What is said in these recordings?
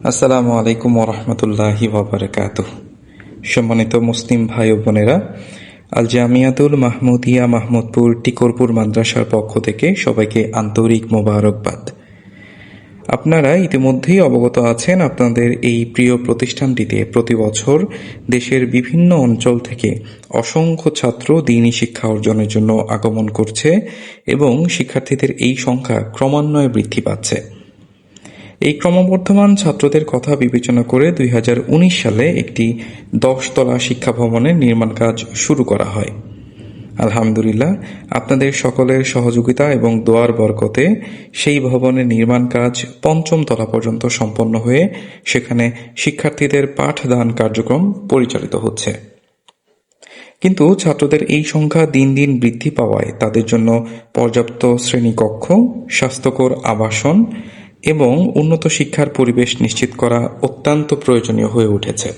আসসালামু আলাইকুম ওরহমতুল্লাহি ওয়াবারাকাতুহ। সম্মানিত মুসলিম ভাই ও বোনেরা, আল জামিয়াতুল মাহমুদিয়া মাহমুদপুর টিকরপুর মাদ্রাসার পক্ষ থেকে সবাইকে আন্তরিক মোবারকবাদ। আপনারা ইতিমধ্যেই অবগত আছেন, আপনাদের এই প্রিয় প্রতিষ্ঠানটিতে প্রতি বছর দেশের বিভিন্ন অঞ্চল থেকে অসংখ্য ছাত্র দ্বীনি শিক্ষা অর্জনের জন্য আগমন করছে এবং শিক্ষার্থীদের এই সংখ্যা ক্রমান্বয়ে বৃদ্ধি পাচ্ছে। এই ক্রমবর্ধমান ছাত্রদের কথা বিবেচনা করে 2019 সালে একটি 10 তলা শিক্ষা ভবনের নির্মাণ কাজ শুরু করা হয়। আলহামদুলিল্লাহ, আপনাদের সকলের সহযোগিতা এবং দোয়ার বরকতে সেই ভবনের নির্মাণ কাজ 5ম তলা পর্যন্ত সম্পন্ন হয়ে সেখানে শিক্ষার্থীদের পাঠদান কার্যক্রম পরিচালিত হচ্ছে। কিন্তু ছাত্রদের এই সংখ্যা দিন দিন বৃদ্ধি পাওয়ায় তাদের জন্য পর্যাপ্ত শ্রেণীকক্ষ, স্বাস্থ্যকর আবাসন এবং উন্নত শিক্ষার পরিবেশ নিশ্চিত করা অত্যন্ত প্রয়োজনীয় হয়ে উঠেছে।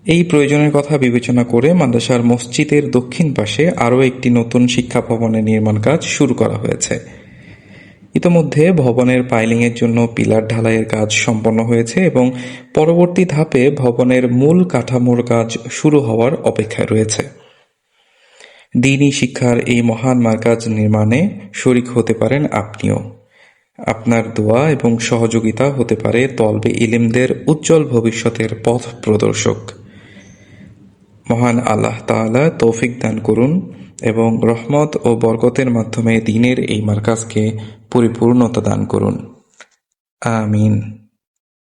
এই প্রয়োজনের কথা বিবেচনা করে মাদ্রাসার মসজিদের দক্ষিণ পাশে আরও একটি নতুন শিক্ষা ভবনের নির্মাণ কাজ শুরু করা হয়েছে। ইতোমধ্যে ভবনের পাইলিংয়ের জন্য পিলার ঢালাইয়ের কাজ সম্পন্ন হয়েছে এবং পরবর্তী ধাপে ভবনের মূল কাঠামোর কাজ শুরু হওয়ার অপেক্ষায় রয়েছে। দ্বীনি শিক্ষার এই মহান মারকাজ নির্মাণে শরিক হতে পারেন আপনিও। আপনার দোয়া এবং সহযোগিতা হতে পারে তলবে ইলমদের উজ্জ্বল ভবিষ্যতের পথ প্রদর্শক। মহান আল্লাহ তাআলা তৌফিক দান করুন এবং রহমত ও বরকতের মাধ্যমে দ্বীনের এই মারকাজকে পরিপূর্ণতা দান করুন। আমিন।